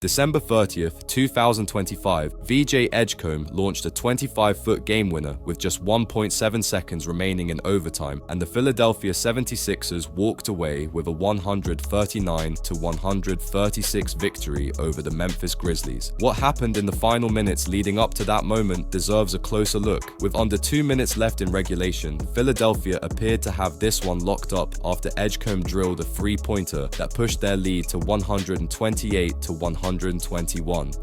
December 30th, 2025, VJ Edgecombe launched a 25-foot game winner with just 1.7 seconds remaining in overtime, and the Philadelphia 76ers walked away with a 139-136 victory over the Memphis Grizzlies. What happened in the final minutes leading up to that moment deserves a closer look. With under 2 minutes left in regulation, Philadelphia appeared to have this one locked up after Edgecombe drilled a three-pointer that pushed their lead to 128-121.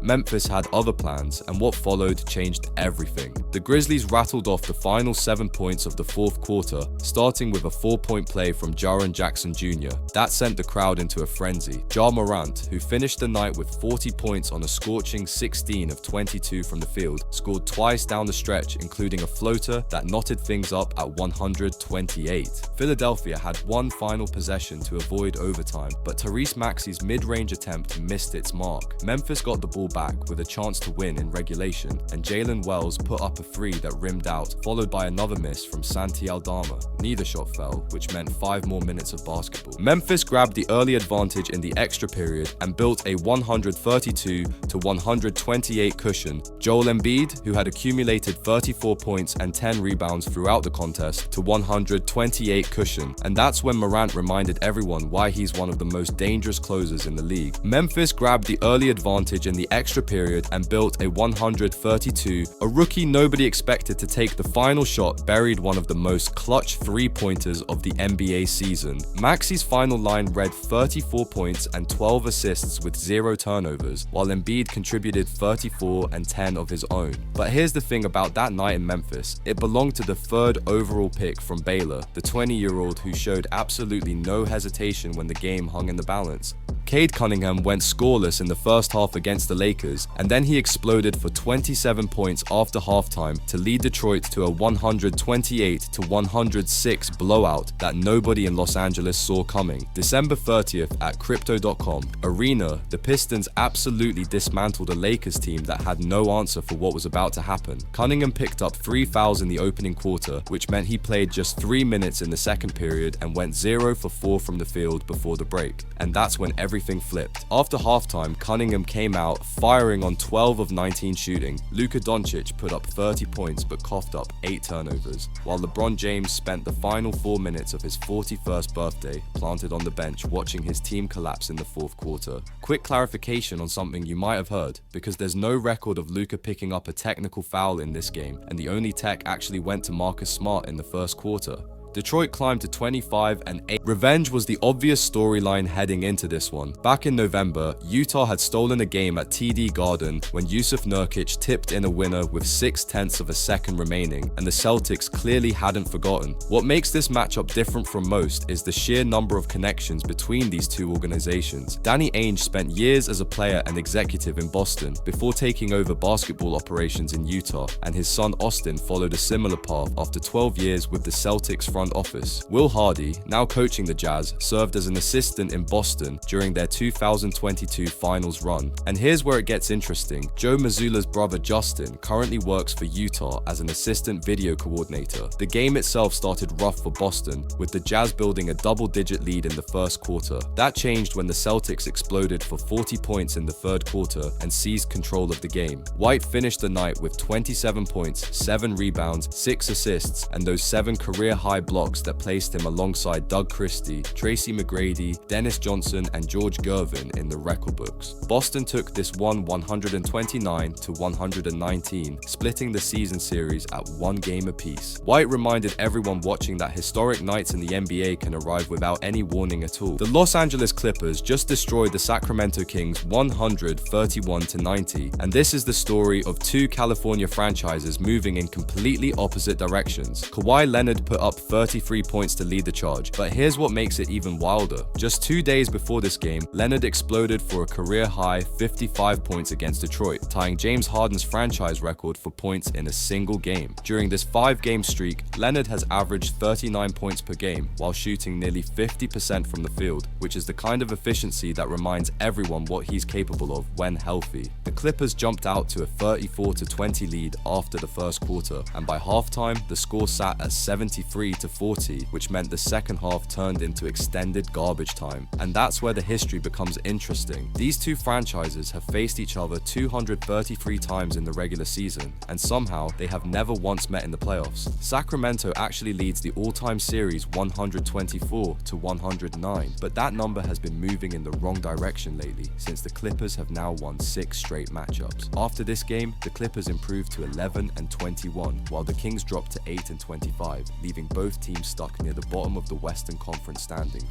Memphis had other plans, and what followed changed everything. The Grizzlies rattled off the final 7 points of the fourth quarter, starting with a 4-point play from Jaren Jackson Jr. That sent the crowd into a frenzy. Ja Morant, who finished the night with 40 points on a scorching 16 of 22 from the field, scored twice down the stretch, including a floater that knotted things up at 128. Philadelphia had one final possession to avoid overtime, but Tyrese Maxey's mid-range attempt missed its mark. Memphis got the ball back with a chance to win in regulation, and Jalen Wells put up a three that rimmed out, followed by another miss from Santi Aldama. Neither shot fell, which meant 5 more minutes of basketball. Memphis grabbed the early advantage in the extra period and built a 132-128 cushion. Joel Embiid, who had accumulated 34 points and 10 rebounds throughout the contest, to 128 cushion, and that's when Morant reminded everyone why he's one of the most dangerous closers in the league. Memphis grabbed the early advantage in the extra period and built a 132. A rookie nobody expected to take the final shot buried one of the most clutch three-pointers of the NBA season. Maxey's final line read 34 points and 12 assists with 0 turnovers, while Embiid contributed 34 and 10 of his own. But here's the thing about that night in Memphis. It belonged to the 3rd overall pick from Baylor, the 20-year-old who showed absolutely no hesitation when the game hung in the balance. Cade Cunningham went scoreless in the first half against the Lakers, and then he exploded for 27 points after halftime to lead Detroit to a 128-106 blowout that nobody in Los Angeles saw coming. December 30th at Crypto.com Arena, the Pistons absolutely dismantled a Lakers team that had no answer for what was about to happen. Cunningham picked up 3 fouls in the opening quarter, which meant he played just 3 minutes in the second period and went 0 for 4 from the field before the break. And that's when everything flipped. After halftime, Cunningham came out firing on 12 of 19 shooting. Luka Doncic put up 30 points but coughed up 8 turnovers, while LeBron James spent the final 4 minutes of his 41st birthday planted on the bench watching his team collapse in the fourth quarter. Quick clarification on something you might have heard, because there's no record of Luka picking up a technical foul in this game, and the only tech actually went to Marcus Smart in the first quarter. Detroit climbed to 25-8. Revenge was the obvious storyline heading into this one. Back in November, Utah had stolen a game at TD Garden when Jusuf Nurkic tipped in a winner with 0.6 of a second remaining, and the Celtics clearly hadn't forgotten. What makes this matchup different from most is the sheer number of connections between these two organizations. Danny Ainge spent years as a player and executive in Boston before taking over basketball operations in Utah, and his son Austin followed a similar path after 12 years with the Celtics front office. Will Hardy, now coaching the Jazz, served as an assistant in Boston during their 2022 finals run. And here's where it gets interesting. Joe Mazzulla's brother Justin currently works for Utah as an assistant video coordinator. The game itself started rough for Boston, with the Jazz building a double-digit lead in the first quarter. That changed when the Celtics exploded for 40 points in the third quarter and seized control of the game. White finished the night with 27 points, 7 rebounds, 6 assists, and those 7 career-high blocks that placed him alongside Doug Christie, Tracy McGrady, Dennis Johnson, and George Gervin in the record books. Boston took this one 129-119, splitting the season series at 1 game apiece. White reminded everyone watching that historic nights in the NBA can arrive without any warning at all. The Los Angeles Clippers just destroyed the Sacramento Kings 131-90, and this is the story of 2 California franchises moving in completely opposite directions. Kawhi Leonard put up 33 points to lead the charge, but here's what makes it even wilder. Just 2 days before this game, Leonard exploded for a career-high 55 points against Detroit, tying James Harden's franchise record for points in a single game. During this 5-game streak, Leonard has averaged 39 points per game, while shooting nearly 50% from the field, which is the kind of efficiency that reminds everyone what he's capable of when healthy. The Clippers jumped out to a 34-20 lead after the first quarter, and by halftime, the score sat at 73-40. 40, which meant the second half turned into extended garbage time. And that's where the history becomes interesting. These two franchises have faced each other 233 times in the regular season, and somehow they have never once met in the playoffs. Sacramento actually leads the all-time series 124 to 109, but that number has been moving in the wrong direction lately since the Clippers have now won 6 straight matchups. After this game, the Clippers improved to 11-21, while the Kings dropped to 8-25, leaving both teams stuck near the bottom of the Western Conference standings.